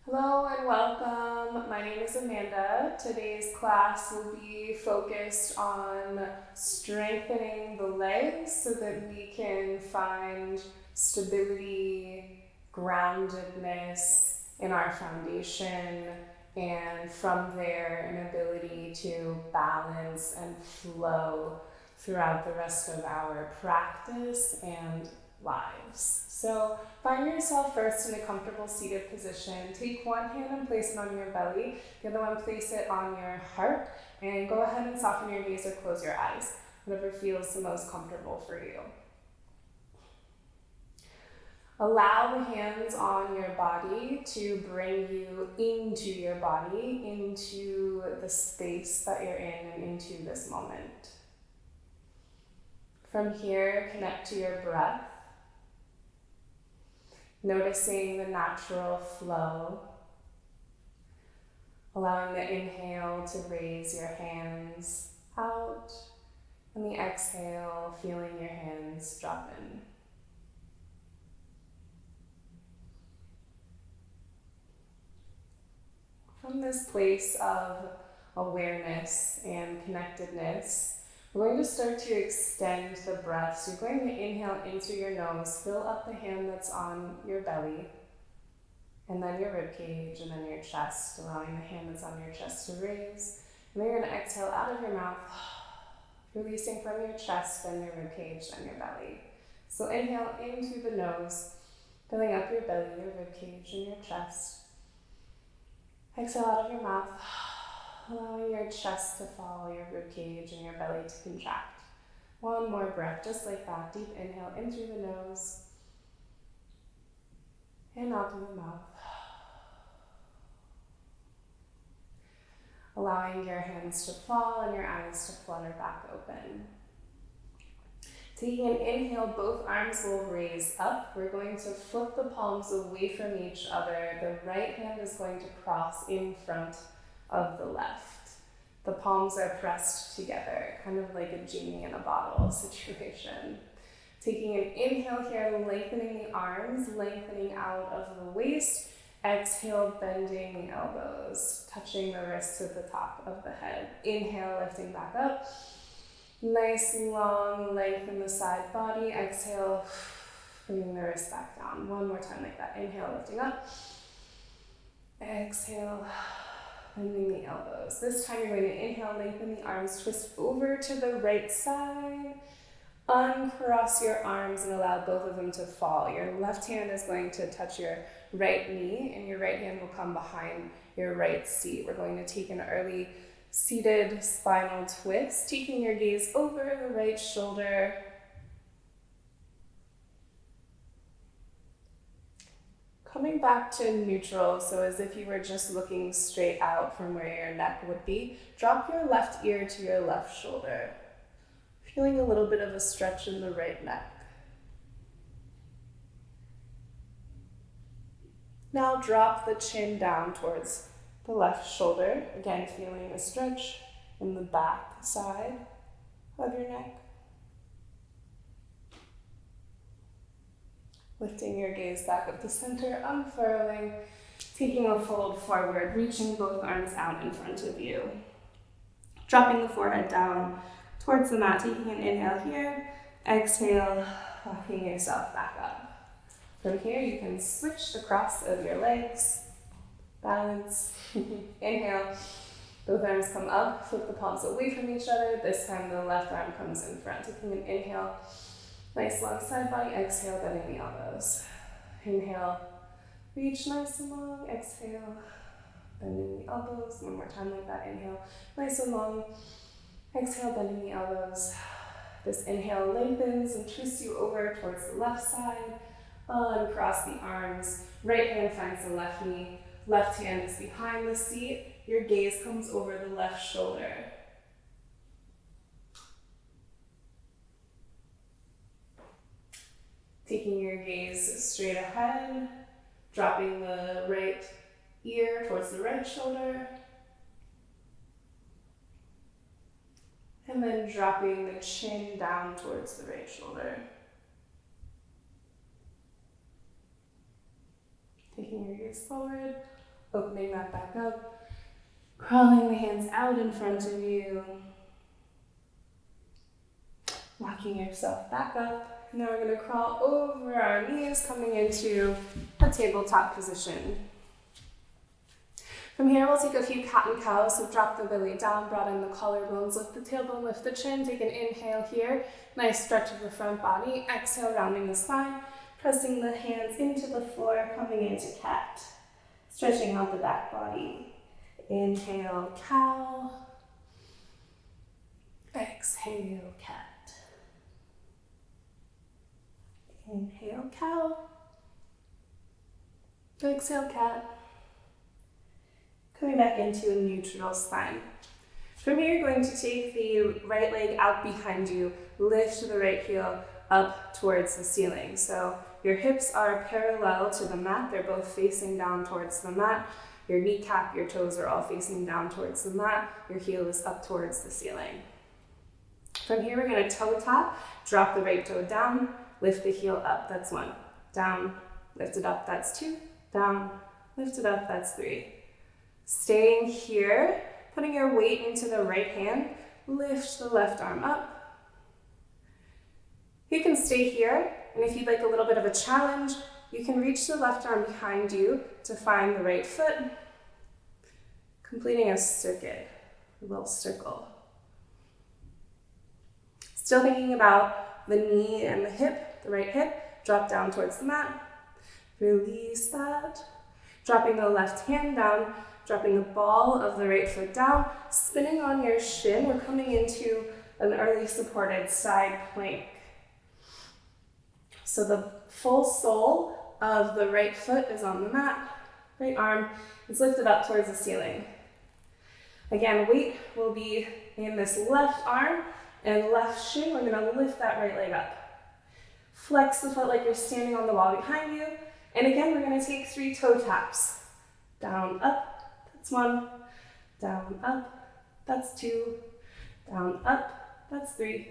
Hello and welcome. My name is Amanda. Today's class will be focused on strengthening the legs so that we can find stability, groundedness in our foundation, and from there an ability to balance and flow throughout the rest of our practice and lives. So find yourself first in a comfortable seated position. Take one hand and place it on your belly. The other one, place it on your heart. And go ahead and soften your gaze or close your eyes. Whatever feels the most comfortable for you. Allow the hands on your body to bring you into your body, into the space that you're in and into this moment. From here, connect to your breath. Noticing the natural flow, allowing the inhale to raise your hands out, and the exhale, feeling your hands drop in. From this place of awareness and connectedness, we're going to start to extend the breath. So you're going to inhale in through your nose, fill up the hand that's on your belly, and then your rib cage, and then your chest, allowing the hand that's on your chest to raise. And then you're going to exhale out of your mouth, releasing from your chest, then your rib cage, and your belly. So inhale in through the nose, filling up your belly, your rib cage, and your chest. Exhale out of your mouth, allowing your chest to fall, your rib cage, and your belly to contract. One more breath, just like that. Deep inhale in through the nose, and out through the mouth. Allowing your hands to fall and your eyes to flutter back open. Taking an inhale, both arms will raise up. We're going to flip the palms away from each other. The right hand is going to cross in front of the left. The palms are pressed together, kind of like a genie in a bottle situation. Taking an inhale here, lengthening the arms, lengthening out of the waist. Exhale, bending the elbows, touching the wrists at the top of the head. Inhale, lifting back up. Nice long length in the side body. Exhale, bringing the wrists back down. One more time like that. Inhale, lifting up. Exhale, bending the elbows. This time you're going to inhale, lengthen the arms, twist over to the right side. Uncross your arms and allow both of them to fall. Your left hand is going to touch your right knee, and your right hand will come behind your right seat. We're going to take an early seated spinal twist, taking your gaze over the right shoulder. Coming back to neutral, so as if you were just looking straight out from where your neck would be. Drop your left ear to your left shoulder. Feeling a little bit of a stretch in the right neck. Now drop the chin down towards the left shoulder. Again, feeling a stretch in the back side of your neck. Lifting your gaze back up to center, unfurling, taking a fold forward, reaching both arms out in front of you. Dropping the forehead down towards the mat, taking an inhale here, exhale, walking yourself back up. From here, you can switch the cross of your legs, balance, inhale, both arms come up, flip the palms away from each other. This time the left arm comes in front, taking an inhale, nice long side body, exhale, bending the elbows. Inhale, reach nice and long, exhale, bending the elbows. One more time like that, inhale, nice and long, exhale, bending the elbows. This inhale lengthens and twists you over towards the left side. Uncross the arms. Right hand finds the left knee. Left hand is behind the seat. Your gaze comes over the left shoulder. Taking your gaze straight ahead. Dropping the right ear towards the right shoulder. And then dropping the chin down towards the right shoulder. Taking your gaze forward, Opening that back up. Crawling the hands out in front of you. Walking yourself back up. Now we're going to crawl over our knees, coming into a tabletop position. From here, we'll take a few cat and cows. So drop the belly down, broaden the collarbones, lift the tailbone, lift the chin. Take an inhale here. Nice stretch of the front body. Exhale, rounding the spine. Pressing the hands into the floor, coming into cat. Stretching out the back body. Inhale, cow. Exhale, cat. Inhale, cow. Exhale, cat. Coming back into a neutral spine. From here, you're going to take the right leg out behind you, lift the right heel up towards the ceiling. So your hips are parallel to the mat. They're both facing down towards the mat. Your kneecap, your toes are all facing down towards the mat. Your heel is up towards the ceiling. From here, we're going to toe tap, drop the right toe down, lift the heel up, that's 1. Down, lift it up, that's 2. Down, lift it up, that's 3. Staying here, putting your weight into the right hand, lift the left arm up. You can stay here, and if you'd like a little bit of a challenge, you can reach the left arm behind you to find the right foot, completing a circuit, a little circle. Still thinking about the knee and the hip, the right hip, drop down towards the mat, release that, dropping the left hand down, dropping the ball of the right foot down, spinning on your shin. We're coming into an early supported side plank. So the full sole of the right foot is on the mat, right arm is lifted up towards the ceiling. Again, weight will be in this left arm and left shin. We're going to lift that right leg up. Flex the foot like you're standing on the wall behind you. And again, we're going to take 3 toe taps. Down, up. That's 1, down, up, that's 2, down, up, that's 3.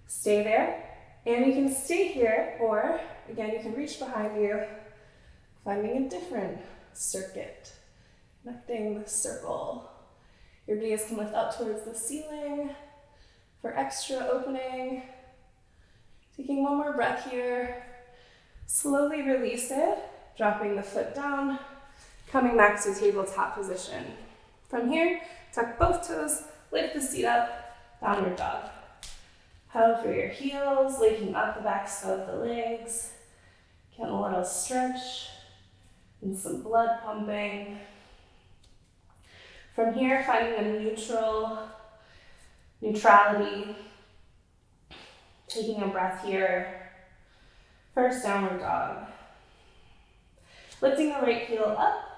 Stay there, and you can stay here, or again, you can reach behind you, finding a different circuit, connecting the circle. Your gaze can lift up towards the ceiling for extra opening. Taking one more breath here, slowly release it, dropping the foot down, coming back to tabletop position. From here, tuck both toes, lift the seat up, downward dog. Hug for your heels, linking up the backs of the legs. Get a little stretch and some blood pumping. From here, finding a neutrality. Taking a breath here. First downward dog. Lifting the right heel up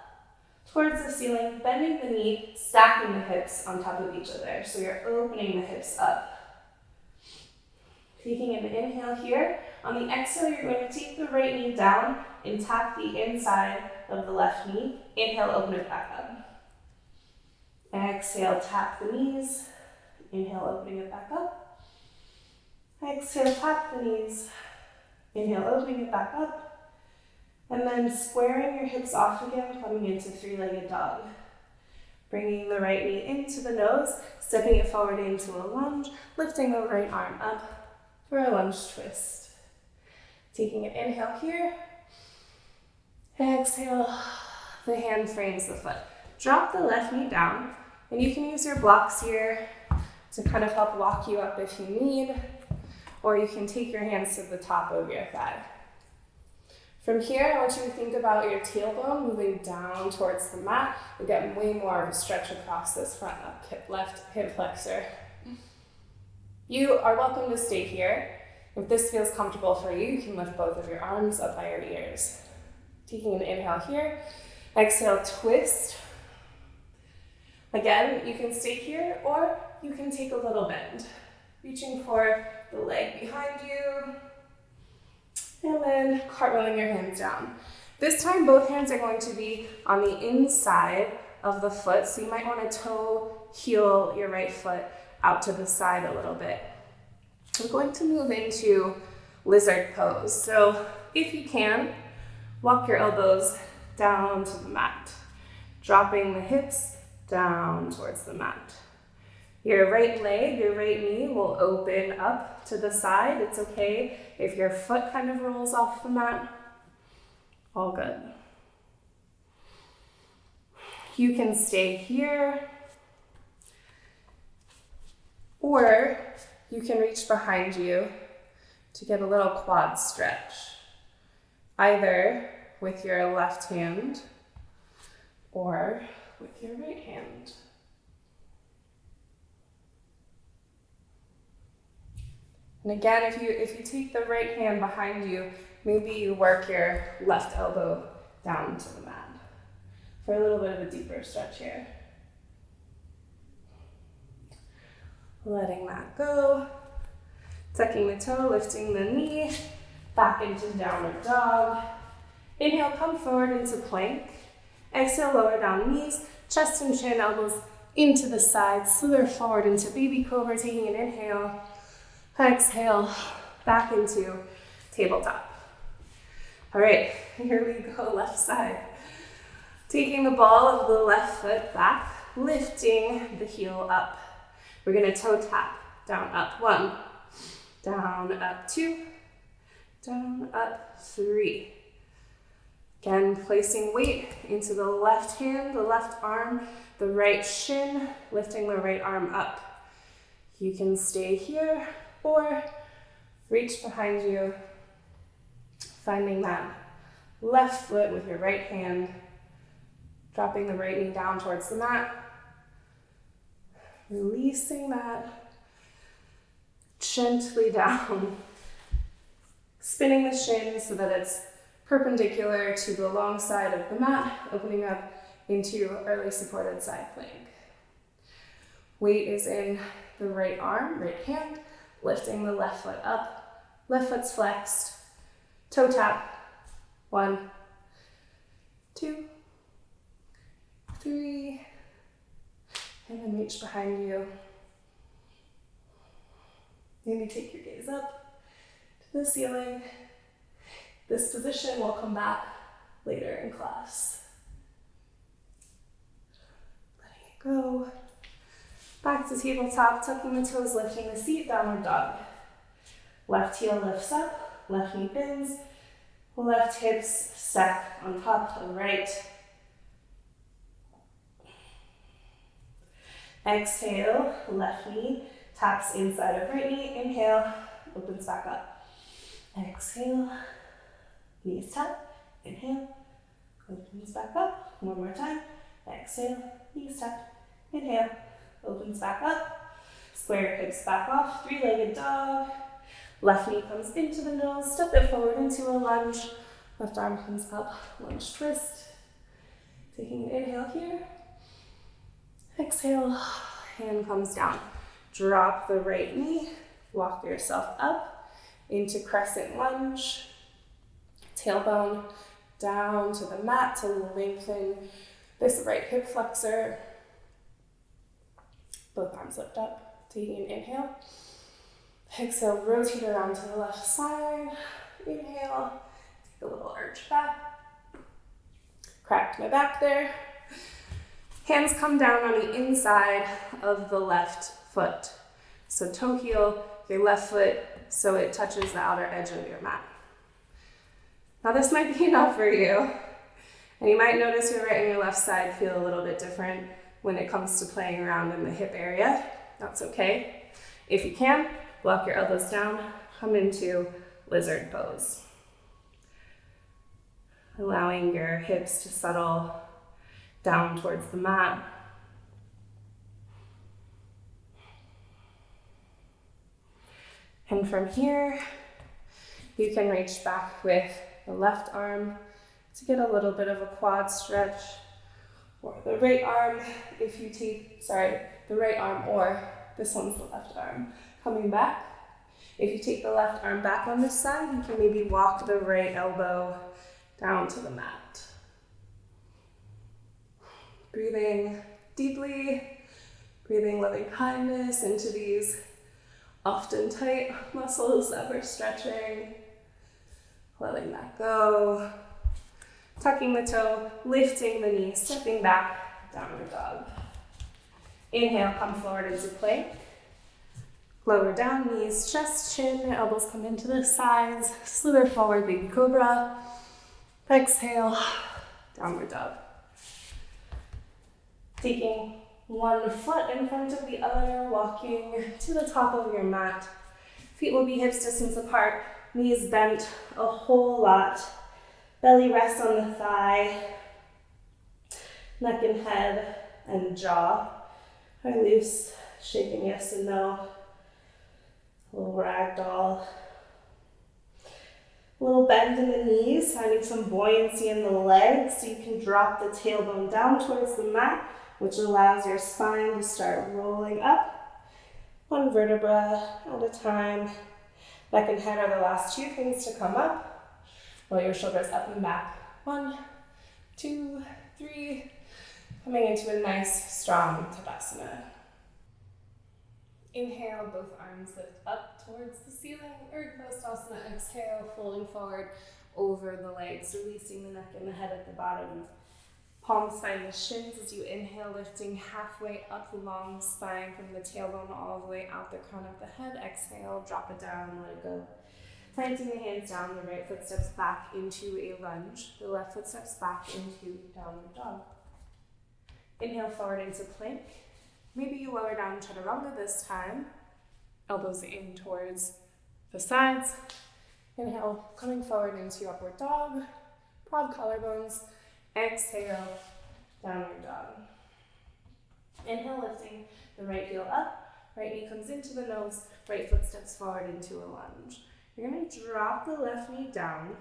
towards the ceiling, bending the knee, stacking the hips on top of each other. So you're opening the hips up. Taking an inhale here. On the exhale, you're going to take the right knee down and tap the inside of the left knee. Inhale, open it back up. Exhale, tap the knees. Inhale, opening it back up. Exhale, tap the knees. Inhale, opening it back up. And then squaring your hips off again, coming into 3-legged dog. Bringing the right knee into the nose, stepping it forward into a lunge, lifting the right arm up for a lunge twist. Taking an inhale here. Exhale, the hand frames the foot. Drop the left knee down, and you can use your blocks here to kind of help walk you up if you need, or you can take your hands to the top of your thigh. From here, I want you to think about your tailbone moving down towards the mat and get way more of a stretch across this front up left hip flexor. You are welcome to stay here. If this feels comfortable for you, you can lift both of your arms up by your ears. Taking an inhale here. Exhale, twist. Again, you can stay here or you can take a little bend. Reaching for the leg behind you. And then cartwheeling your hands down. This time, both hands are going to be on the inside of the foot, so you might want to toe heel your right foot out to the side a little bit. We're going to move into lizard pose. So if you can, walk your elbows down to the mat. dropping the hips down towards the mat. Your right leg, your right knee will open up to the side. It's okay if your foot kind of rolls off the mat. All good. You can stay here, or you can reach behind you to get a little quad stretch, either with your left hand or with your right hand. And again, if you take the right hand behind you, maybe you work your left elbow down to the mat for a little bit of a deeper stretch here. Letting that go. Tucking the toe, lifting the knee, back into downward dog. Inhale, come forward into plank. Exhale, lower down knees, chest and chin, elbows into the sides. Slither forward into baby cobra, taking an inhale. Exhale, back into tabletop. All right, here we go, left side. Taking the ball of the left foot back, lifting the heel up. We're gonna toe tap, down, up, 1, down, up, 2, down, up, 3. Again, placing weight into the left hand, the left arm, the right shin, lifting the right arm up. You can stay here or reach behind you, finding that left foot with your right hand, dropping the right knee down towards the mat, releasing that gently down, spinning the shin so that it's perpendicular to the long side of the mat, opening up into early supported side plank. Weight is in the right arm, right hand, lifting the left foot up, left foot's flexed, toe tap, 1, 2, 3, and then reach behind you. Maybe take your gaze up to the ceiling. This position will come back later in class. Letting it go. Back to tabletop, tucking the toes, lifting the seat, downward dog. Left heel lifts up, left knee bends, left hips stack on top of the right. Exhale, left knee taps inside of right knee. Inhale, opens back up. Exhale, knees tap. Inhale, opens back up. One more time. Exhale, knees tap. Inhale, opens back up. Square hips back off. Three-legged dog. Left knee comes into the nose. Step it forward into a lunge. Left arm comes up. Lunge twist. Taking an inhale here. Exhale, hand comes down. Drop the right knee, walk yourself up into Crescent Lunge. Tailbone down to the mat to lengthen this right hip flexor. Both arms lift up, taking an inhale. Exhale, rotate around to the left side. Inhale, take a little arch back. Cracked my back there. Hands come down on the inside of the left foot. So toe heel, your left foot, so it touches the outer edge of your mat. Now this might be enough for you. And you might notice your right and your left side feel a little bit different when it comes to playing around in the hip area. That's okay. If you can, walk your elbows down, come into lizard pose. Allowing your hips to settle down towards the mat. And from here, you can reach back with the left arm to get a little bit of a quad stretch, or the right arm if you take, the right arm, or this one's the left arm, coming back. If you take the left arm back on this side, you can maybe walk the right elbow down to the mat. Breathing deeply, breathing loving kindness into these often tight muscles that we're stretching. Letting that go. Tucking the toe, lifting the knee, stepping back, downward dog. Inhale, come forward into plank. Lower down, knees, chest, chin, elbows come into the sides, slither forward, baby cobra. Exhale, downward dog. Taking one foot in front of the other, walking to the top of your mat. Feet will be hips distance apart, knees bent a whole lot. Belly rests on the thigh. Neck and head and jaw are loose, shaking yes and no. A little ragdoll. A little bend in the knees, finding some buoyancy in the legs so you can drop the tailbone down towards the mat, which allows your spine to start rolling up, one vertebra at a time. Neck and head are the last two things to come up. Roll your shoulders up and back. 1, 2, 3. Coming into a nice, strong Tadasana. Inhale, both arms lift up towards the ceiling. Artichandrasana, exhale, folding forward over the legs, releasing the neck and the head at the bottom. Palms find the shins as you inhale, lifting halfway up the long spine from the tailbone all the way out the crown of the head. Exhale, drop it down, let it go. Planting the hands down, the right foot steps back into a lunge. The left foot steps back into downward dog. Inhale forward into plank. Maybe you lower down chaturanga this time. Elbows in towards the sides. Inhale, coming forward into upward dog. Quad collarbones. Exhale, downward dog. Inhale, lifting the right heel up. Right knee comes into the nose. Right foot steps forward into a lunge. You're going to drop the left knee down.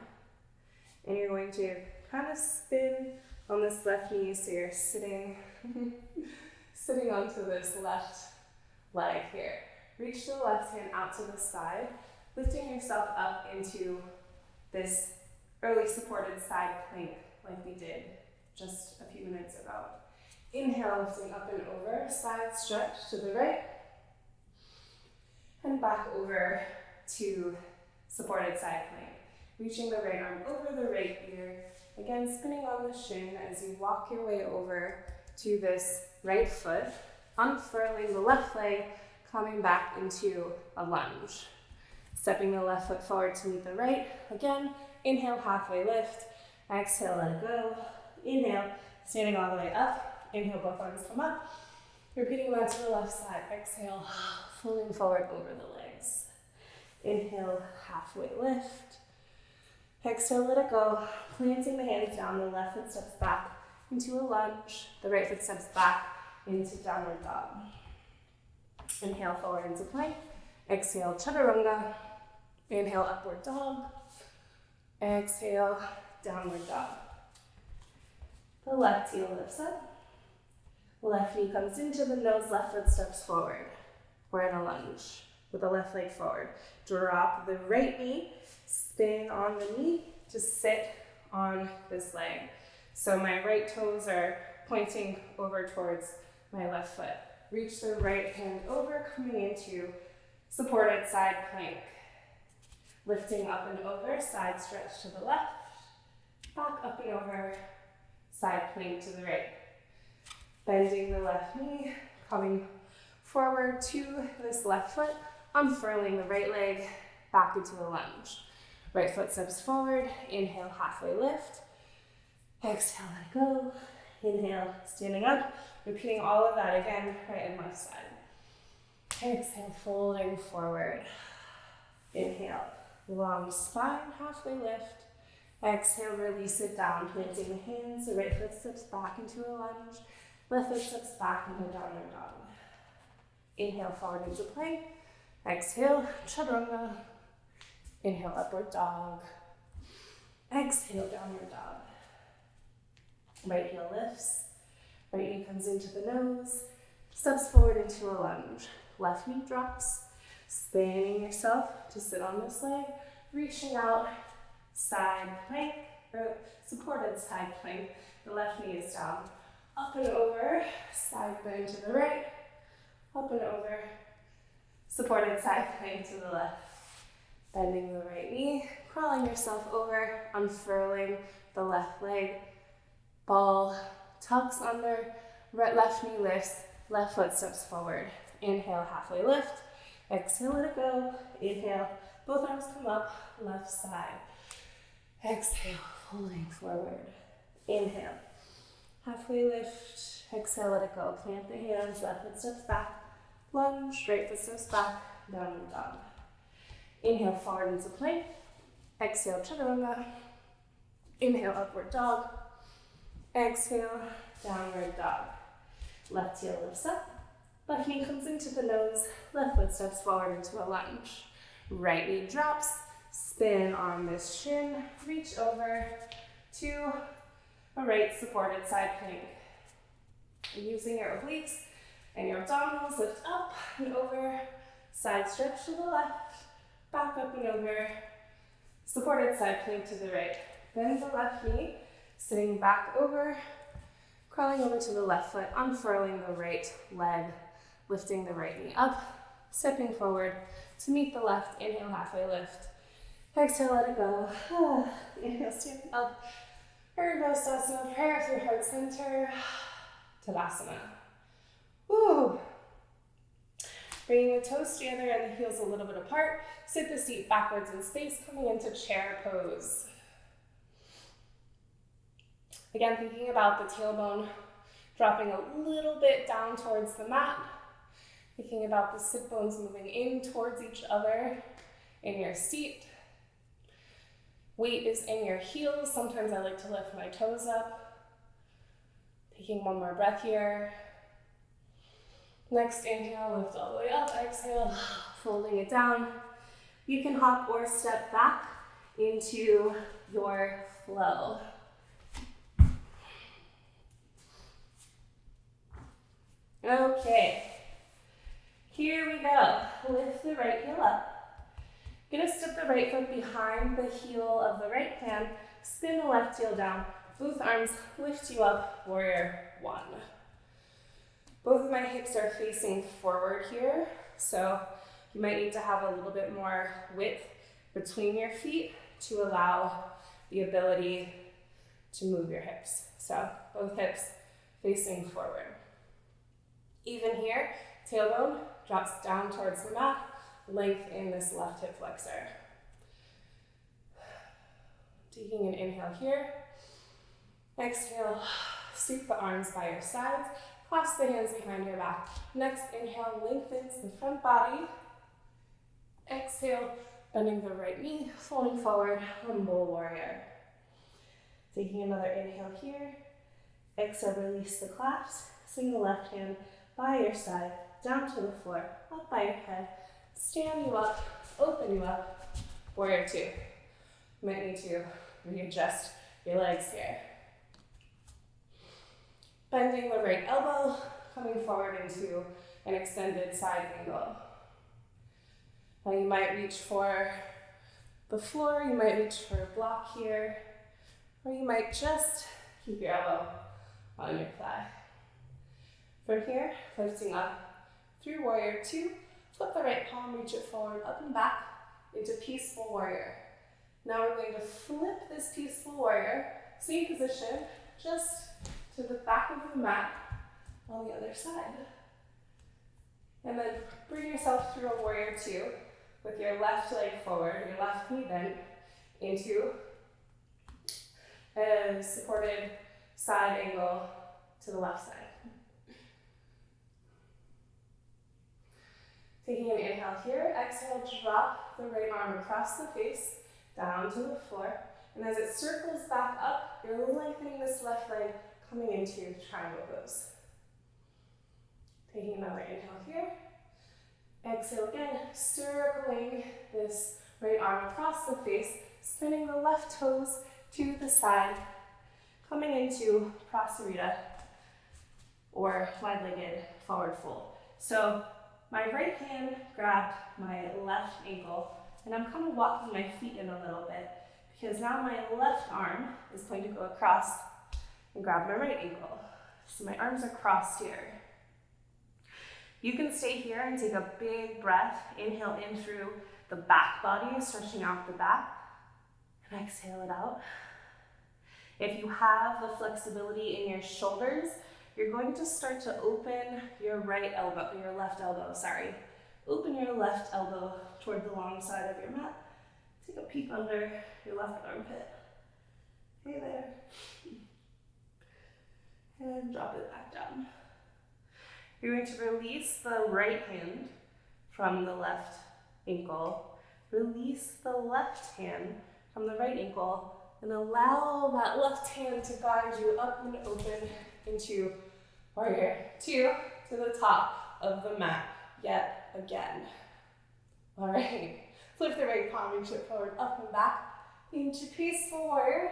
And you're going to kind of spin on this left knee so you're sitting onto this left leg here. Reach the left hand out to the side, lifting yourself up into this early supported side plank like we did just a few minutes ago. Inhale, lifting up and over, side stretch to the right, and back over to supported side plank. Reaching the right arm over the right ear, again spinning on the shin as you walk your way over to this right foot, unfurling the left leg, coming back into a lunge. Stepping the left foot forward to meet the right. Again, inhale, halfway lift. Exhale, let it go. Inhale, standing all the way up. Inhale, both arms come up. Repeating that to the left side. Exhale, folding forward over the legs. Inhale, halfway lift. Exhale, let it go. Planting the hands down, the left foot steps back into a lunge. The right foot steps back into downward dog. Inhale, forward into plank. Exhale, chaturanga. Inhale, upward dog. Exhale, downward dog. The left heel lifts up. Left knee comes into the nose, left foot steps forward. We're in a lunge with the left leg forward. Drop the right knee, spin on the knee to sit on this leg. So my right toes are pointing over towards my left foot. Reach the right hand over, coming into supported side plank. Lifting up and over, side stretch to the left. Back up and over, side plank to the right. Bending the left knee, coming forward to this left foot, unfurling the right leg, back into a lunge. Right foot steps forward, inhale, halfway lift. Exhale, let it go. Inhale, standing up, repeating all of that again, right and left side. Exhale, folding forward. Inhale, long spine, halfway lift. Exhale, release it down, planting the hands. The right foot steps back into a lunge. Left foot steps back into downward dog. Inhale, forward into plank. Exhale, chaturanga. Inhale, upward dog. Exhale, downward dog. Right heel lifts. Right knee comes into the nose. Steps forward into a lunge. Left knee drops. Spanning yourself to sit on this leg. Reaching out. Side plank, or supported side plank. The left knee is down. Up and over, side bend to the right. Up and over, supported side plank to the left. Bending the right knee, crawling yourself over, unfurling the left leg. Ball tucks under, left knee lifts, left foot steps forward. Inhale, halfway lift. Exhale, let it go. Inhale, both arms come up, left side. Exhale, folding forward. Inhale, halfway lift. Exhale, let it go. Plant the hands, left foot steps back. Lunge, right foot steps back, downward dog. Inhale, forward into plank. Exhale, chaturanga. Inhale, upward dog. Exhale, downward dog. Left heel lifts up. Left knee comes into the nose. Left foot steps forward into a lunge. Right knee drops. Spin on this shin. Reach over to a right supported side plank. Using your obliques and your abdominals, lift up and over. Side stretch to the left. Back up and over, supported side plank to the right. Bend the left knee, sitting back over, crawling over to the left foot, unfurling the right leg, lifting the right knee up, stepping forward to meet the left. Inhale, halfway lift. Exhale, let it go. Inhale, stand up. Urdhva prayer through heart center. Tadasana. Woo! Bringing the toes together and the heels a little bit apart. Sit the seat backwards in space, coming into chair pose. Again, thinking about the tailbone dropping a little bit down towards the mat. Thinking about the sit bones moving in towards each other in your seat. Weight is in your heels. Sometimes I like to lift my toes up. Taking one more breath here. Next inhale, lift all the way up. Exhale, folding it down. You can hop or step back into your flow. Okay, here we go. Lift the right heel up. Gonna step the right foot behind the heel of the right hand. Spin the left heel down. Both arms lift you up, warrior one. Both of my hips are facing forward here, so you might need to have a little bit more width between your feet to allow the ability to move your hips. So both hips facing forward. Even here, tailbone drops down towards the mat, length in this left hip flexor. Taking an inhale here. Exhale, sweep the arms by your sides. Clasp the hands behind your back. Next inhale, lengthens the front body. Exhale, bending the right knee, folding forward, humble warrior. Taking another inhale here. Exhale, release the clasps. Swing the left hand by your side, down to the floor, up by your head. Stand you up, open you up. Warrior two. You might need to readjust your legs here. Bending the right elbow, coming forward into an extended side angle. Now you might reach for the floor, you might reach for a block here, or you might just keep your elbow on your thigh. From here, lifting up through warrior two, flip the right palm, reach it forward, up and back into peaceful warrior. Now we're going to flip this peaceful warrior, same position, just to the back of the mat on the other side. And then bring yourself through a warrior two with your left leg forward, your left knee bent into a supported side angle to the left side. Taking an inhale here, exhale, drop the right arm across the face, down to the floor. And as it circles back up, you're lengthening this left leg, coming into triangle pose. Taking another inhale here. Exhale again, circling this right arm across the face, spinning the left toes to the side, coming into Prasarita, or wide-legged forward fold. So my right hand grabbed my left ankle, and I'm kind of walking my feet in a little bit, because now my left arm is going to go across and grab my right ankle. So my arms are crossed here. You can stay here and take a big breath. Inhale in through the back body, stretching out the back, and exhale it out. If you have the flexibility in your shoulders, you're going to start to open your left elbow, Open your left elbow toward the long side of your mat. Take a peek under your left armpit. Hey there. And drop it back down. You're going to release the right hand from the left ankle. Release the left hand from the right ankle and allow that left hand to guide you up and open into warrior two to the top of the mat yet again. All right, flip the right palm, reach it forward, up and back into peaceful warrior.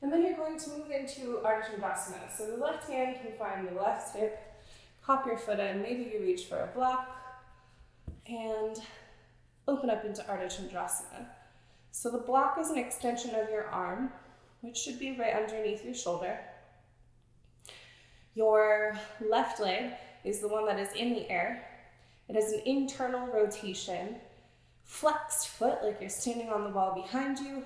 And then you're going to move into Artichandrasana. So the left hand can find the left hip, hop your foot in, maybe you reach for a block, and open up into Artichandrasana. So the block is an extension of your arm, which should be right underneath your shoulder. Your left leg is the one that is in the air. It has an internal rotation, flexed foot like you're standing on the wall behind you,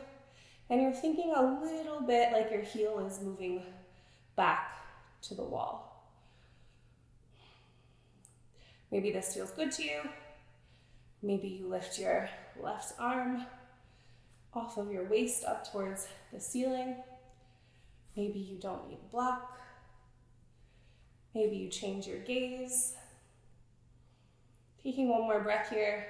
and you're thinking a little bit like your heel is moving back to the wall. Maybe this feels good to you. Maybe you lift your left arm off of your waist up towards the ceiling. Maybe you don't need a block. Maybe you change your gaze. Taking one more breath here,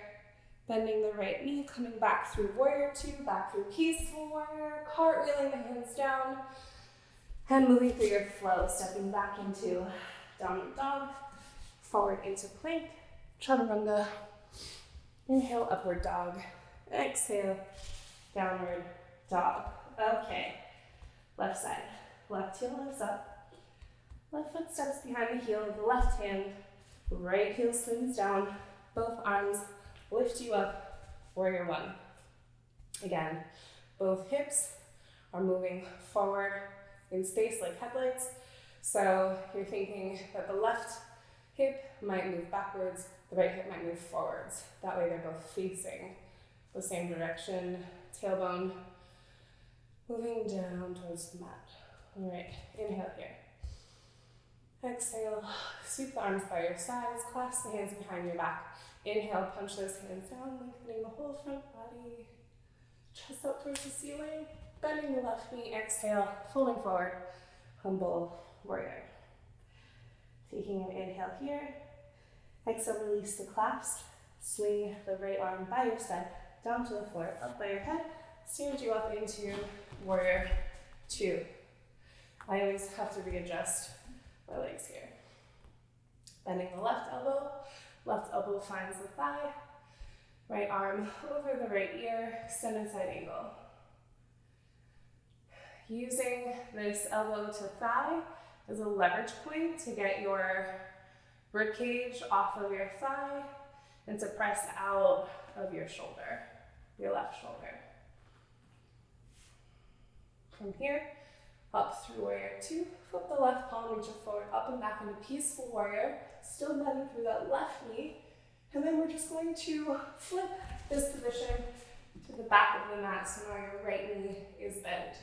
bending the right knee, coming back through warrior two, back through peaceful warrior, cartwheeling the hands down, and moving through your flow, stepping back into downward dog, forward into plank, chaturanga. Inhale, upward dog. Exhale, downward dog. Okay, left side. Left heel lifts up. Left foot steps behind the heel of the left hand. Right heel swings down. Both arms lift you up. Warrior one. Again, both hips are moving forward in space like headlights. So you're thinking that the left hip might move backwards, the right hip might move forwards. That way they're both facing the same direction. Tailbone moving down towards the mat. All right, inhale here. Exhale, sweep the arms by your sides, clasp the hands behind your back. Inhale, punch those hands down, lengthening the whole front body. Chest out towards the ceiling, bending the left knee. Exhale, folding forward, humble warrior. Taking an inhale here. Exhale, release the clasp. Swing the right arm by your side, down to the floor, up by your head. Stand you up into warrior two. I always have to readjust my legs here. Bending the left elbow finds the thigh. Right arm over the right ear, extended side angle. Using this elbow to thigh as a leverage point to get your ribcage off of your thigh and to press out of your shoulder, your left shoulder. From here, up through warrior two, flip the left palm, reach it forward, up and back into peaceful warrior, still bending through that left knee. And then we're just going to flip this position to the back of the mat, so now your right knee is bent.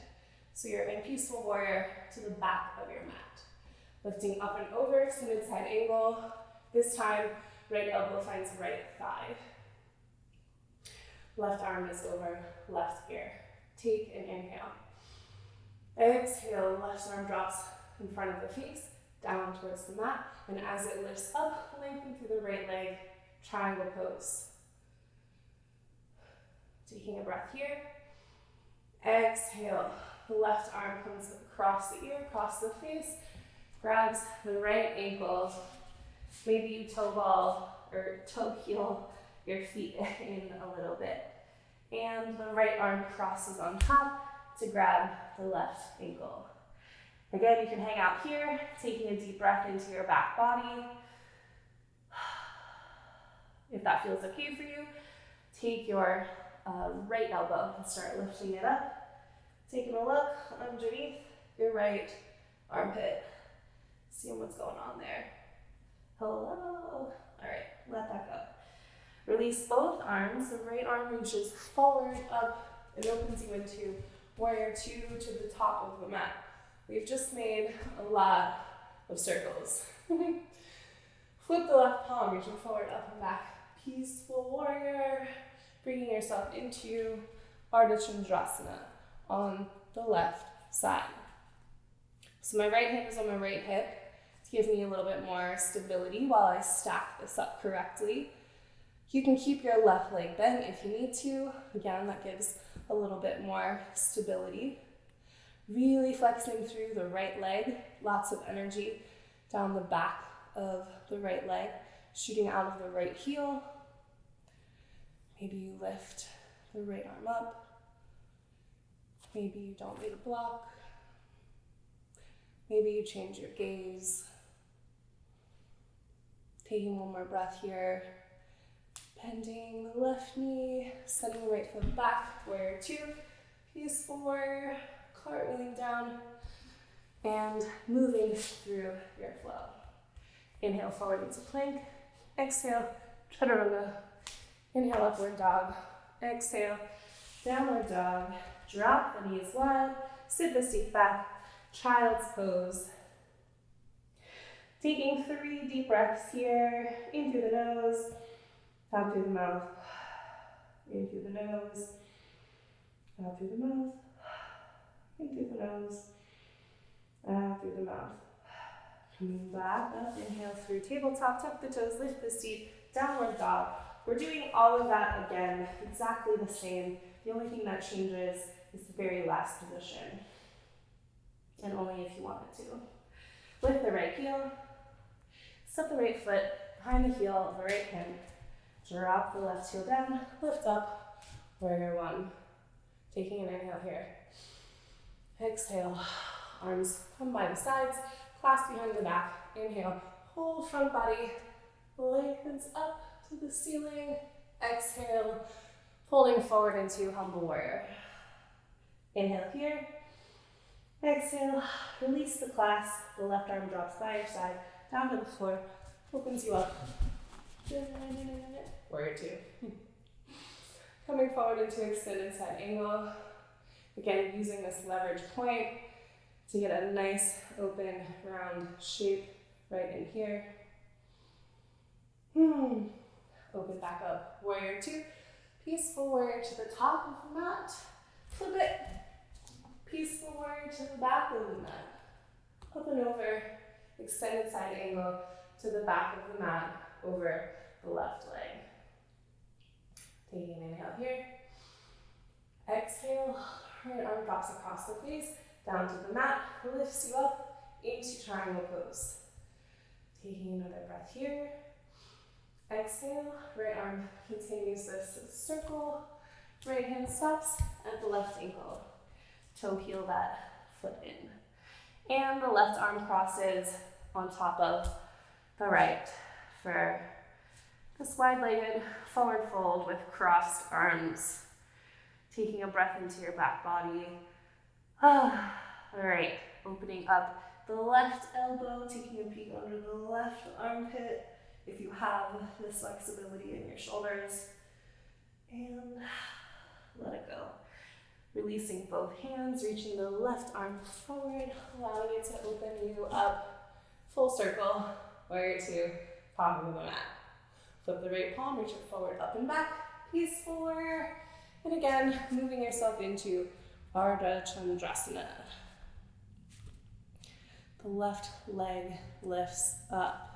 So you're in peaceful warrior to the back of your mat. Lifting up and over, extended side angle. This time, right elbow finds right thigh. Left arm is over left ear. Take an inhale. Exhale, left arm drops in front of the face, down towards the mat. And as it lifts up, lengthen through the right leg, triangle pose. Taking a breath here. Exhale, the left arm comes across the ear, across the face, grabs the right ankle. Maybe you toe ball or toe heel your feet in a little bit. And the right arm crosses on top to grab the left ankle. Again, you can hang out here, taking a deep breath into your back body. If that feels okay for you, take your right elbow and start lifting it up. Taking a look underneath your right armpit. Seeing what's going on there. Hello. All right, let that go. Release both arms. The right arm reaches forward, up, and opens you into warrior two to the top of the mat. We've just made a lot of circles. Flip the left palm, reaching forward, up and back. Peaceful warrior, bringing yourself into Artichandrasana on the left side. So my right hand is on my right hip to give me a little bit more stability while I stack this up correctly. You can keep your left leg bent if you need to. Again, that gives a little bit more stability. Really flexing through the right leg, lots of energy down the back of the right leg, shooting out of the right heel. Maybe you lift the right arm up. Maybe you don't need a block. Maybe you change your gaze. Taking one more breath here. Bending the left knee, sending the right foot back, warrior two, peaceful warrior, cartwheeling down, and moving through your flow. Inhale forward into plank, exhale, chaturanga, inhale upward dog, exhale, downward dog, drop the knees wide, sit the seat back, child's pose. Taking 3 deep breaths here, in through the nose, out through the mouth, in through the nose, out through the mouth, in through the nose, out through the mouth. Coming back up, inhale through tabletop, tuck the toes, lift the seat, downward dog. We're doing all of that again, exactly the same. The only thing that changes is the very last position, and only if you wanted to. Lift the right heel, step the right foot behind the heel of the right hand. Drop the left heel down, lift up, warrior one. Taking an inhale here. Exhale, arms come by the sides, clasp behind the back. Inhale, hold front body, lengthens up to the ceiling. Exhale, folding forward into humble warrior. Inhale here. Exhale, release the clasp. The left arm drops by your side, down to the floor, opens you up. Warrior two. Coming forward into extended side angle. Again, using this leverage point to get a nice open round shape right in here. Open back up. Warrior two. Peaceful warrior to the top of the mat. Flip it. Peaceful warrior to the back of the mat. Up and over. Extended side angle to the back of the mat over the left leg. Taking an inhale here. Exhale, right arm drops across the face, down to the mat, lifts you up into triangle pose. Taking another breath here. Exhale, right arm continues this circle. Right hand stops at the left ankle. Toe heel that foot in. And the left arm crosses on top of the right for this wide-legged forward fold with crossed arms. Taking a breath into your back body. All right, opening up the left elbow, taking a peek under the left armpit if you have this flexibility in your shoulders. And let it go. Releasing both hands, reaching the left arm forward, allowing it to open you up. Full circle, warrior two, palm of the mat. Flip the right palm, reach it forward, up and back, peaceful warrior. And again, moving yourself into Artichandrasana. The left leg lifts up.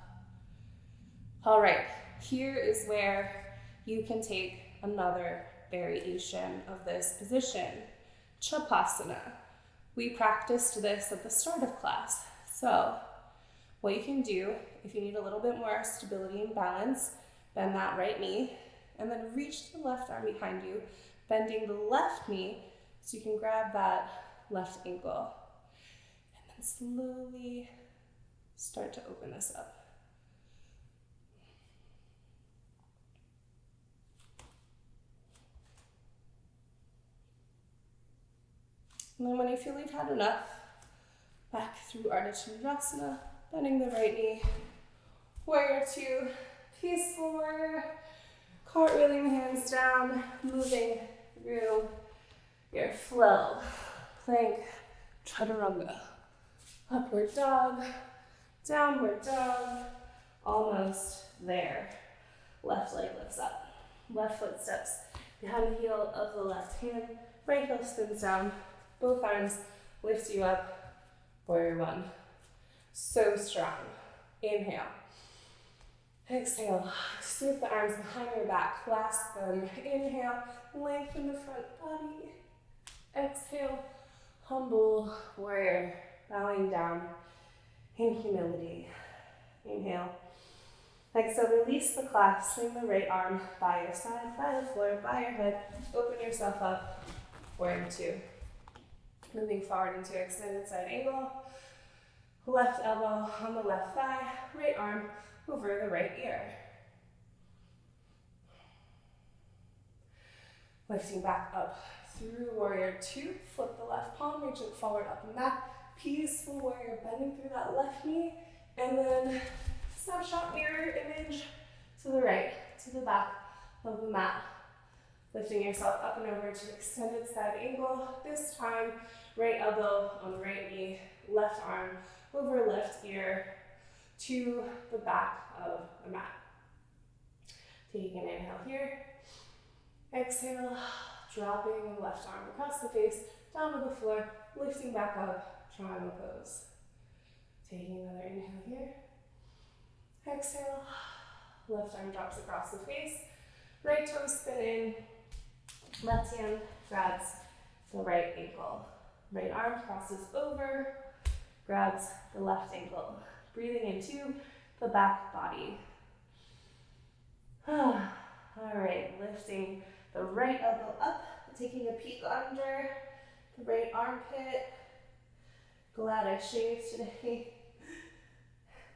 All right, here is where you can take another variation of this position, Shavasana. We practiced this at the start of class. So what you can do, if you need a little bit more stability and balance, bend that right knee, and then reach the left arm behind you, bending the left knee so you can grab that left ankle. And then slowly start to open this up. And then when you feel you've had enough, back through Artichandrasana, bending the right knee, warrior two, peaceful warrior, Cartwheeling the hands down, moving through your flow. Plank, chaturanga. Upward dog, downward dog, almost there. Left leg lifts up. Left foot steps behind the heel of the left hand. Right heel spins down. Both arms lift you up. Warrior one. So strong. Inhale. Exhale. Sweep the arms behind your back. Clasp them. Inhale. Lengthen the front body. Exhale. Humble warrior. Bowing down in humility. Inhale. Exhale, release the clasp. Swing the right arm by your side, by the floor, by your head. Open yourself up. Warrior two. Moving forward into extended side angle. Left elbow on the left thigh. Right arm over the right ear. Lifting back up through warrior two. Flip the left palm, reach it forward, up and back. Peaceful warrior, bending through that left knee. And then snapshot mirror image to the right, to the back of the mat. Lifting yourself up and over to extended side angle. This time, right elbow on the right knee, left arm over left ear to the back of the mat. Taking an inhale here. Exhale, dropping the left arm across the face, down to the floor, lifting back up, triangle pose. Taking another inhale here. Exhale, left arm drops across the face, right toe spin in, left hand grabs the right ankle. Right arm crosses over, grabs the left ankle. Breathing into the back body. All right, lifting the right elbow up, taking a peek under the right armpit. Glad I shaved today.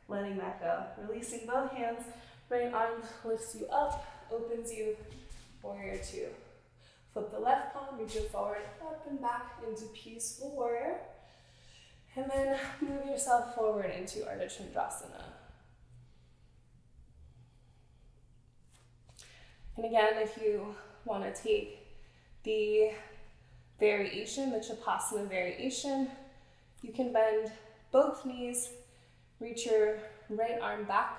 Letting that go. Releasing both hands. Right arm lifts you up, opens you, warrior two. Flip the left palm, reach it forward, up and back into peaceful warrior. And then move yourself forward into Artichandrasana. And again, if you want to take the variation, the Shavasana variation, you can bend both knees, reach your right arm back.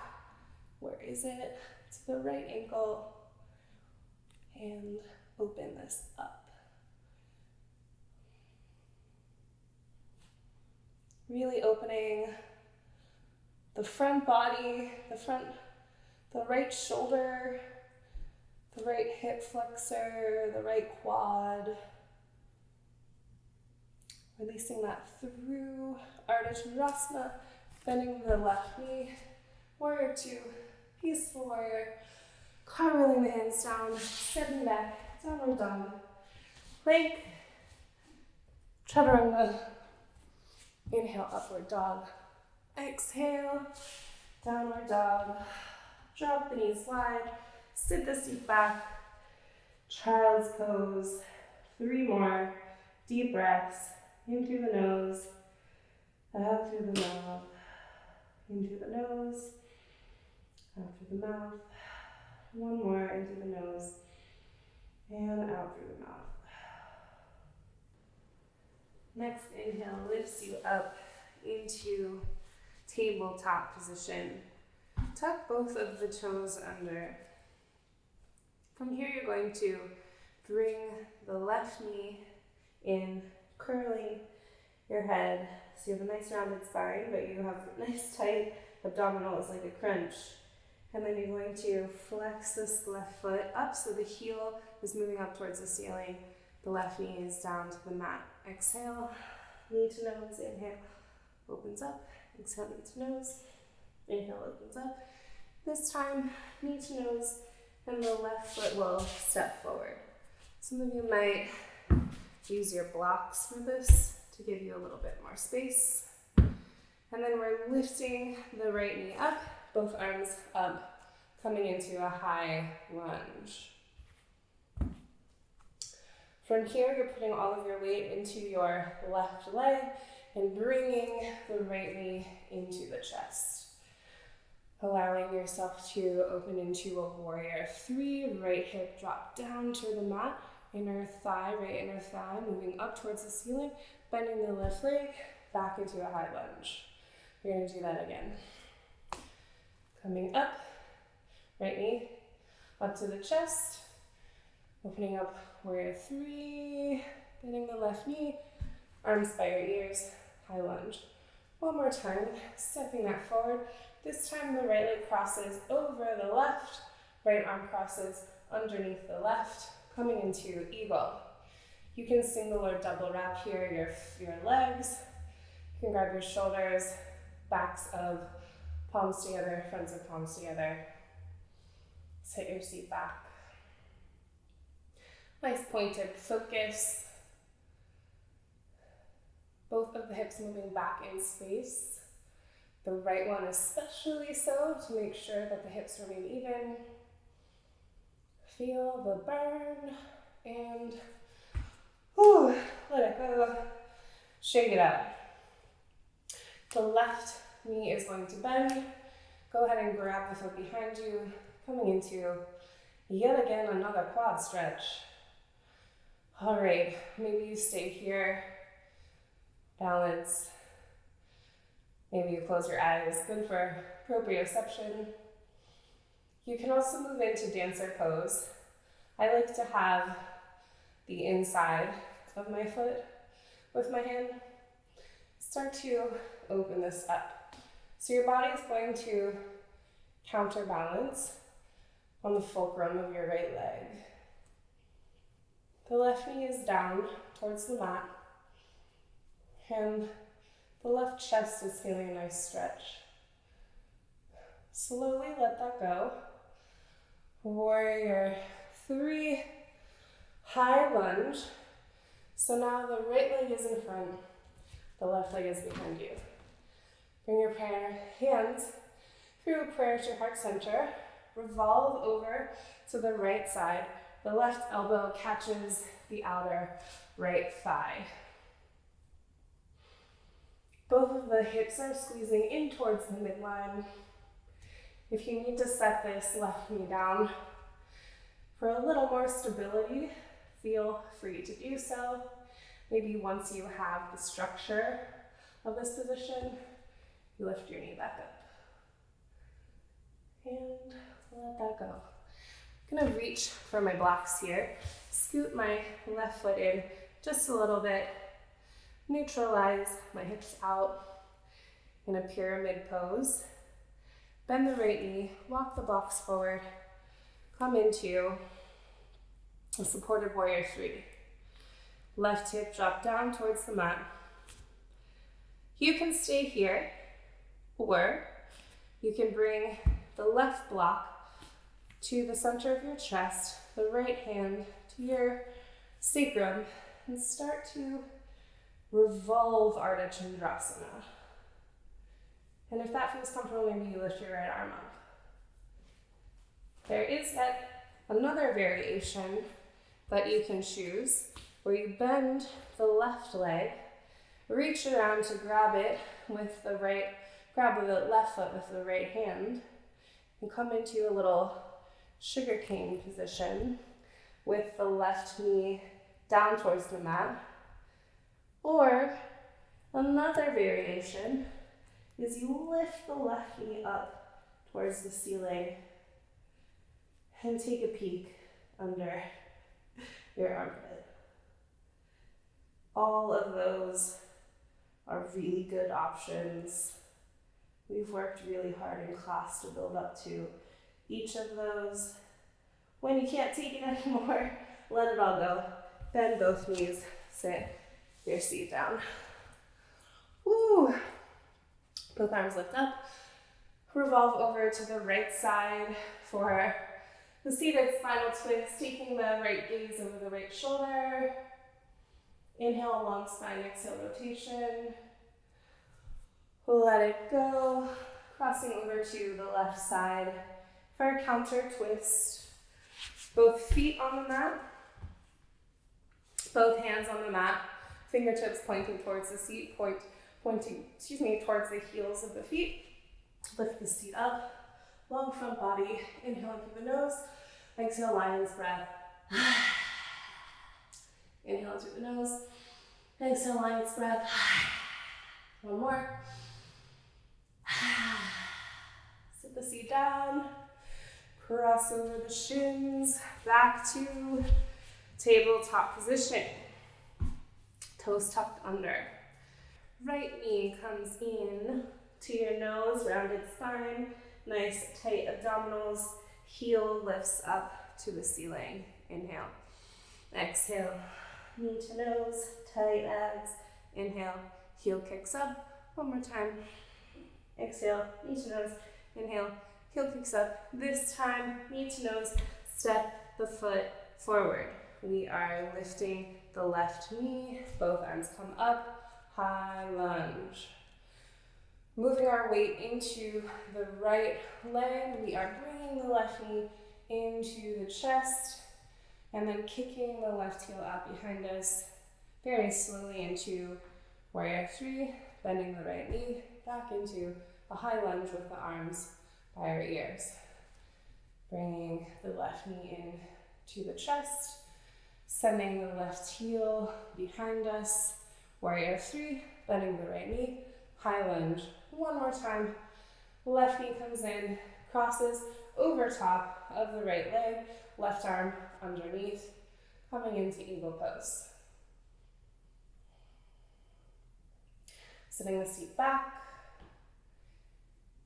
Where is it? To the right ankle. And open this up. Really opening the front body, the right shoulder, the right hip flexor, the right quad. Releasing that through Artichandrasana, bending the left knee, warrior two, peaceful warrior, cartwheeling the hands down, stepping back, downward dog, plank, chaturanga, inhale, upward dog, exhale, downward dog, drop the knees wide, sit the seat back, child's pose, 3 more, deep breaths, in through the nose, out through the mouth, in through the nose, out through the mouth, 1 more, in through the nose, and out through the mouth. Next inhale lifts you up into tabletop position. Tuck both of the toes under. From here you're going to bring the left knee in, curling your head. So you have a nice rounded spine, but you have nice tight abdominals like a crunch. And then you're going to flex this left foot up so the heel is moving up towards the ceiling. The left knee is down to the mat. Exhale, knee to nose, inhale, opens up. Exhale, knee to nose, inhale, opens up. This time, knee to nose, and the left foot will step forward. Some of you might use your blocks for this to give you a little bit more space. And then we're lifting the right knee up, both arms up, coming into a high lunge. From here, you're putting all of your weight into your left leg and bringing the right knee into the chest. Allowing yourself to open into a warrior 3, right hip drop down to the mat, inner thigh, right inner thigh, moving up towards the ceiling, bending the left leg, back into a high lunge. We're gonna do that again. Coming up, right knee up to the chest, opening up warrior 3, bending the left knee, arms by your ears, high lunge. One more time, stepping that forward. This time the right leg crosses over the left, right arm crosses underneath the left, coming into eagle. You can single or double wrap here your legs. You can grab your shoulders, backs of palms together, fronts of palms together. Sit your seat back. Nice pointed focus. Both of the hips moving back in space. The right one especially so, to make sure that the hips remain even. Feel the burn and let it go. Shake it out. The left knee is going to bend. Go ahead and grab the foot behind you, coming into yet again another quad stretch. All right, maybe you stay here, balance. Maybe you close your eyes, good for proprioception. You can also move into dancer pose. I like to have the inside of my foot with my hand. Start to open this up. So your body is going to counterbalance on the fulcrum of your right leg. The left knee is down towards the mat, and the left chest is feeling a nice stretch. Slowly let that go. Warrior 3, high lunge. So now the right leg is in front, the left leg is behind you. Bring your hands through a prayer to heart center. Revolve over to the right side. The left elbow catches the outer right thigh. Both of the hips are squeezing in towards the midline. If you need to set this left knee down for a little more stability, feel free to do so. Maybe once you have the structure of this position, you lift your knee back up. And let that go. I'm gonna reach for my blocks here. Scoot my left foot in just a little bit. Neutralize my hips out in a pyramid pose. Bend the right knee, walk the blocks forward. Come into a supported warrior 3. Left hip drop down towards the mat. You can stay here, or you can bring the left block to the center of your chest, the right hand to your sacrum, and start to revolve Artichandrasana. And if that feels comfortable, maybe you lift your right arm up. There is yet another variation that you can choose, where you bend the left leg, reach around to grab it with the right, grab the left foot with the right hand, and come into a little sugar cane position with the left knee down towards the mat. Or another variation is you lift the left knee up towards the ceiling and take a peek under your armpit. All of those are really good options. We've worked really hard in class to build up to each of those. When you can't take it anymore, let it all go. Bend both knees, sit your seat down. Woo! Both arms lift up. Revolve over to the right side for the seated spinal twist, taking the right gaze over the right shoulder. Inhale, long spine, exhale, rotation. Let it go. Crossing over to the left side for a counter twist. Both feet on the mat. Both hands on the mat. Fingertips pointing towards the seat, pointing towards the heels of the feet. Lift the seat up. long front body. Inhale through the nose. Exhale, lion's breath. Inhale through the nose. Exhale, lion's breath. One more. Sit the seat down. Cross over the shins. Back to tabletop position. Toes tucked under. Right knee comes in to your nose, rounded spine. Nice tight abdominals. Heel lifts up to the ceiling. Inhale. Exhale. Knee to nose, tight abs. Inhale. Heel kicks up. One more time. Exhale. Knee to nose. Inhale. Heel kicks up. This time, knee to nose. Step the foot forward. We are lifting the left knee. Both arms come up. High lunge. Moving our weight into the right leg, we are bringing the left knee into the chest and then kicking the left heel out behind us very slowly into warrior three, bending the right knee back into a high lunge with the arms by our ears. Bringing the left knee in to the chest, sending the left heel behind us, warrior three, bending the right knee, high lunge. One more time. Left knee comes in, crosses over top of the right leg, left arm underneath, coming into eagle pose. Sitting the seat back,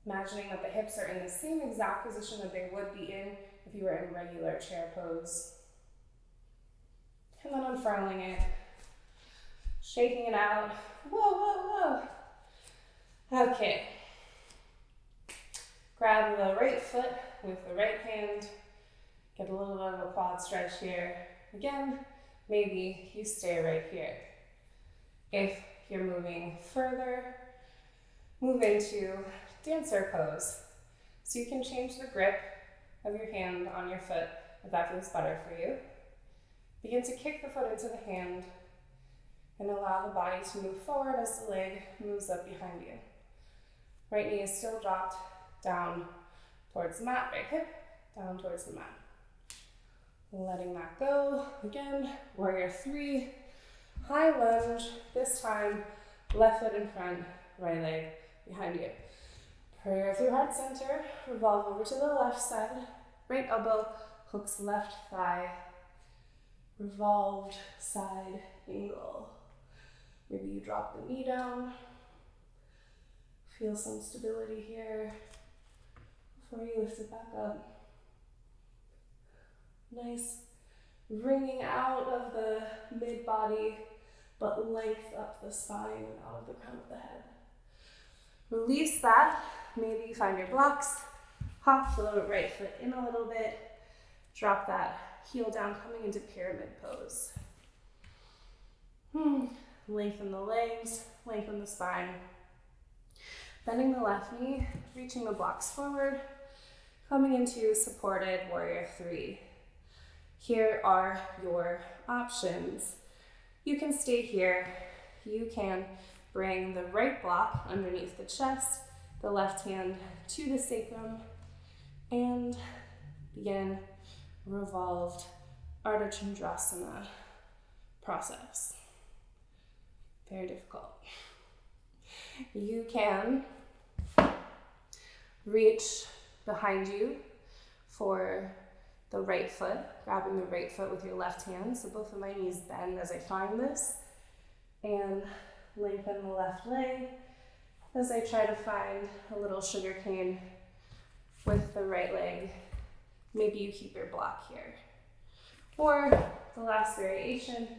imagining that the hips are in the same exact position that they would be in if you were in regular chair pose. And then unfurling it, shaking it out. Whoa, whoa, whoa. Okay. Grab the right foot with the right hand. Get a little bit of a quad stretch here. Again, maybe you stay right here. If you're moving further, move into dancer pose. So you can change the grip of your hand on your foot if that feels better for you. Begin to kick the foot into the hand and allow the body to move forward as the leg moves up behind you. Right knee is still dropped down towards the mat, right hip down towards the mat. Letting that go. Again, warrior three, high lunge. This time, left foot in front, right leg behind you. Prayer through heart center, revolve over to the left side. Right elbow hooks left thigh. Revolved side angle. Maybe you drop the knee down. Feel some stability here before you lift it back up. Nice wringing out of the mid-body, but length up the spine and out of the crown of the head. Release that. Maybe you find your blocks. Hop the right foot in a little bit. Drop that heel down, coming into pyramid pose. Lengthen the legs, lengthen the spine. Bending the left knee, reaching the blocks forward, coming into supported warrior three. Here are your options. You can stay here. You can bring the right block underneath the chest, the left hand to the sacrum, and begin revolved Artichandrasana process. Very difficult. You can reach behind you for the right foot, grabbing the right foot with your left hand. So both of my knees bend as I find this, and lengthen the left leg as I try to find a little sugar cane with the right leg. Maybe you keep your block here. Or the last variation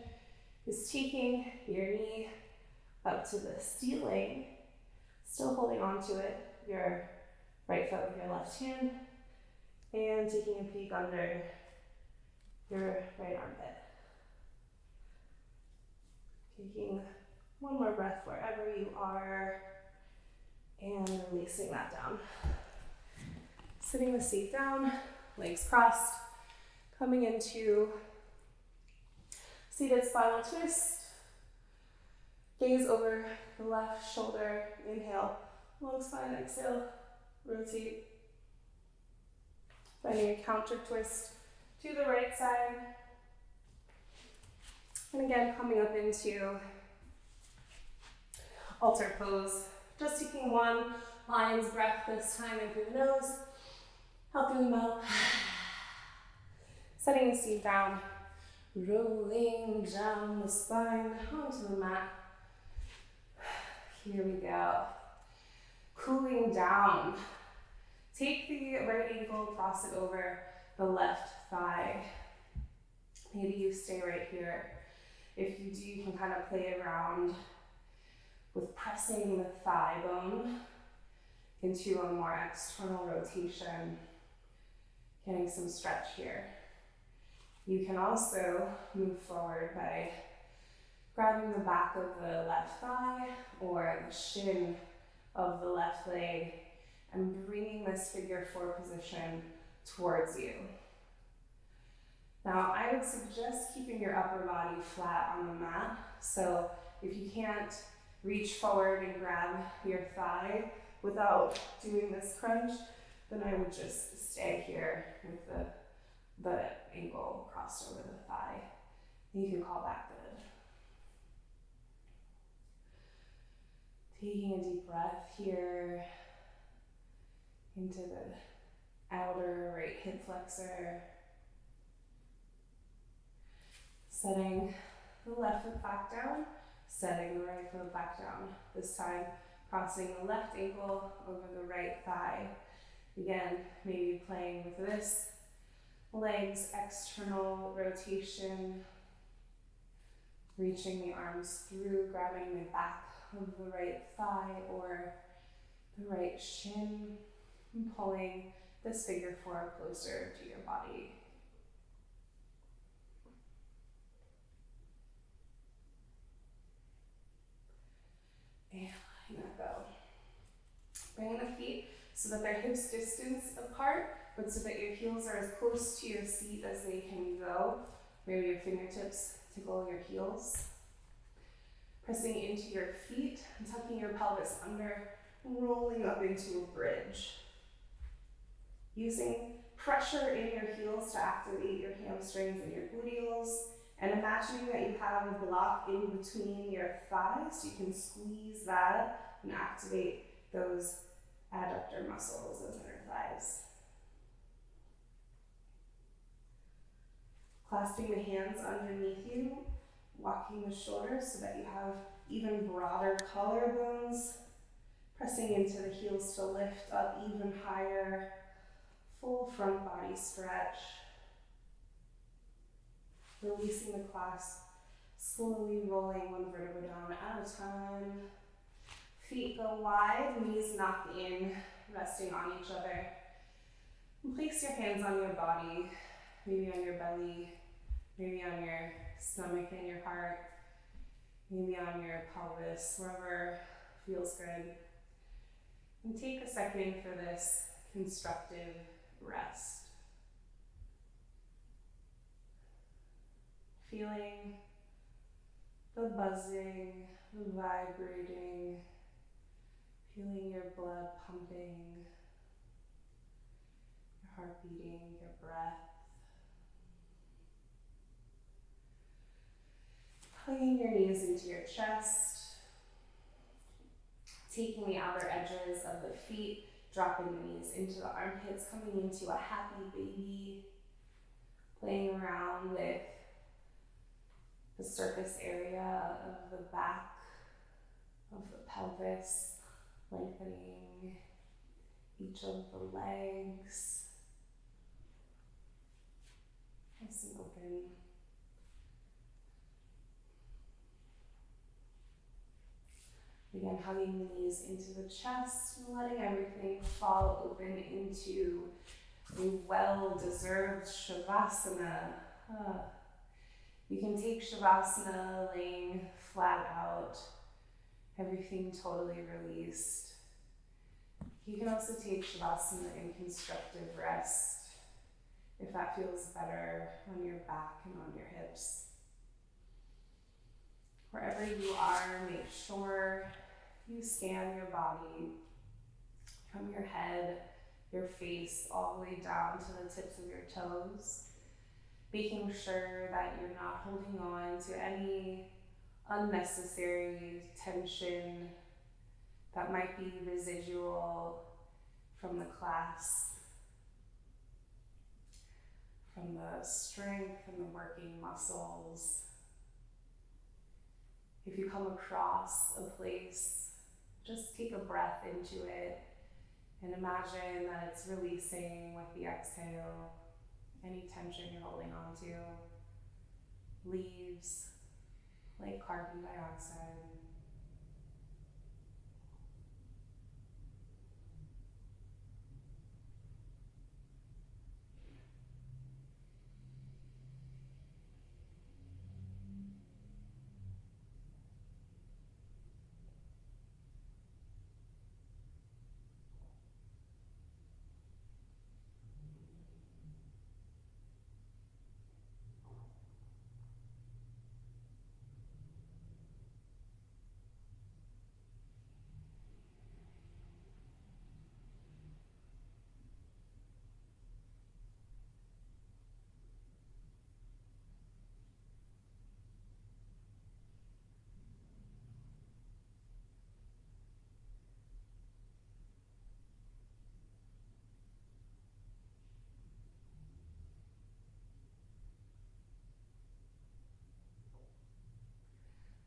is taking your knee up to the ceiling, still holding on to it, your right foot with your left hand, and taking a peek under your right armpit. Taking one more breath wherever you are, and releasing that down. Sitting the seat down, legs crossed, coming into seated spinal twist. Gaze over the left shoulder, inhale, long spine, exhale, rotate. Finding a counter twist to the right side. And again, coming up into altar pose. Just taking one lion's breath this time in through the nose, out through the mouth. Setting the seat down, rolling down the spine onto the mat. Here we go. Cooling down. Take the right ankle, cross it over the left thigh. Maybe you stay right here. If you do, you can kind of play around with pressing the thigh bone into a more external rotation, getting some stretch here. You can also move forward by grabbing the back of the left thigh or the shin of the left leg and bringing this figure four position towards you. Now, I would suggest keeping your upper body flat on the mat. So if you can't reach forward and grab your thigh without doing this crunch, then I would just stay here with the ankle crossed over the thigh. You can call that good. Taking a deep breath here into the outer right hip flexor. Setting the left foot back down, setting the right foot back down. This time, crossing the left ankle over the right thigh. Again, maybe playing with this legs external rotation, reaching the arms through, grabbing the back of the right thigh or the right shin, and pulling this figure four closer to your body. And letting that go. Bringing the feet so that they're hips distance apart, but so that your heels are as close to your seat as they can go. Maybe your fingertips tickle your heels. Pressing into your feet and tucking your pelvis under, rolling up into a bridge. Using pressure in your heels to activate your hamstrings and your gluteals, and imagining that you have a block in between your thighs. You can squeeze that and activate those adductor muscles, those inner thighs. Clasping the hands underneath you, walking the shoulders so that you have even broader collarbones, pressing into the heels to lift up even higher, full front body stretch. Releasing the clasp, slowly rolling one vertebra down at a time. Feet go wide, knees knock in, resting on each other. And place your hands on your body, maybe on your belly, maybe on your stomach and your heart, maybe on your pelvis, wherever feels good. And take a second for this constructive rest. Feeling the buzzing, the vibrating, feeling your blood pumping, your heart beating, your breath. Hugging your knees into your chest, taking the outer edges of the feet, dropping the knees into the armpits, coming into a happy baby, playing around with the surface area of the back of the pelvis, lengthening each of the legs, nice and open. Again, hugging the knees into the chest and letting everything fall open into a well-deserved Shavasana. You can take Shavasana laying flat out, everything totally released. You can also take Shavasana in constructive rest, if that feels better on your back and on your hips. Wherever you are, make sure you scan your body from your head your face all the way down to the tips of your toes, making sure that you're not holding on to any unnecessary tension that might be residual from the class, from the strength and the working muscles. If you come across a place, just take a breath into it and imagine that it's releasing with the exhale. Any tension you're holding on to leaves like carbon dioxide.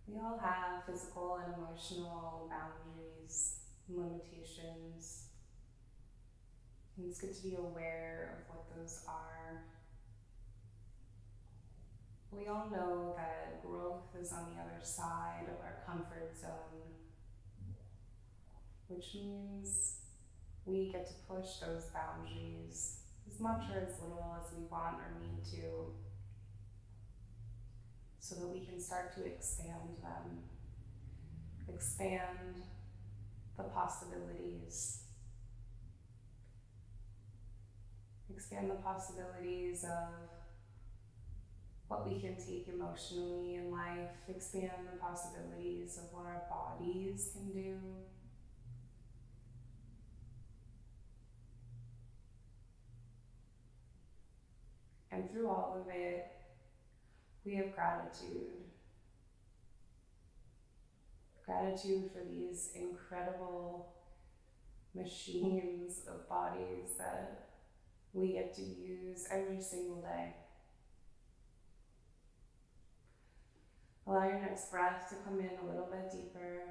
We all have physical and emotional boundaries and limitations, and it's good to be aware of what those are. We all know that growth is on the other side of our comfort zone, which means we get to push those boundaries as much or as little as we want or need to, so that we can start to expand them, expand the possibilities, expand the possibilities of what we can take emotionally in life, expand the possibilities of what our bodies can do. And through all of it, we have gratitude. Gratitude for these incredible machines of bodies that we get to use every single day. Allow your next breath to come in a little bit deeper.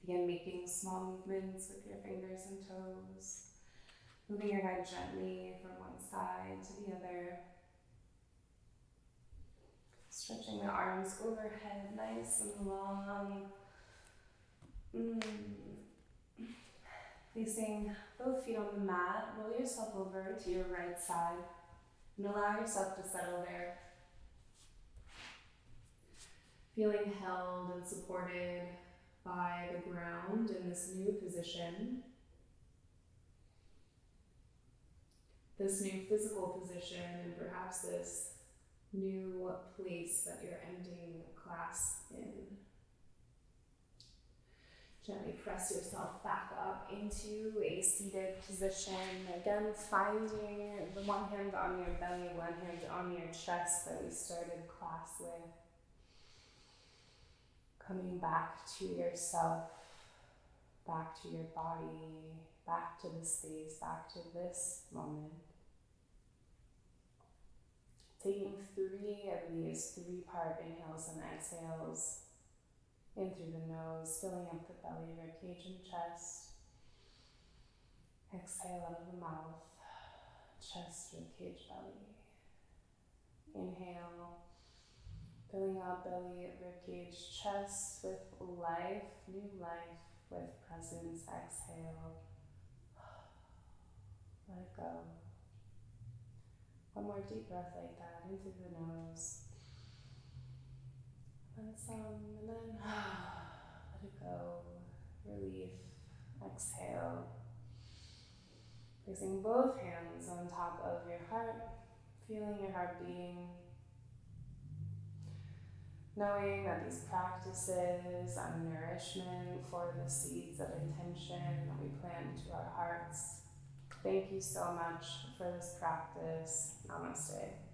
Begin making small movements with your fingers and toes, moving your head gently from one side to the other. Stretching the arms overhead, nice and long. Placing both feet on the mat, roll yourself over to your right side and allow yourself to settle there. Feeling held and supported by the ground in this new position, this new physical position, and perhaps this new place that you're ending class in. Gently press yourself back up into a seated position. Again, finding the one hand on your belly, one hand on your chest that we started class with. Coming back to yourself, back to your body, back to the space, back to this moment. Taking 3 of these 3-part inhales and exhales in through the nose, filling up the belly, ribcage, and chest. Exhale out of the mouth, chest, ribcage, belly. Inhale, filling up belly, ribcage, chest with life, new life with presence. Exhale, let it go. One more deep breath like that, in through the nose. And some, and then let it go. Relief. Exhale. Placing both hands on top of your heart, feeling your heart beating. Knowing that these practices are nourishment for the seeds of intention that we plant into our hearts. Thank you so much for this practice. Namaste.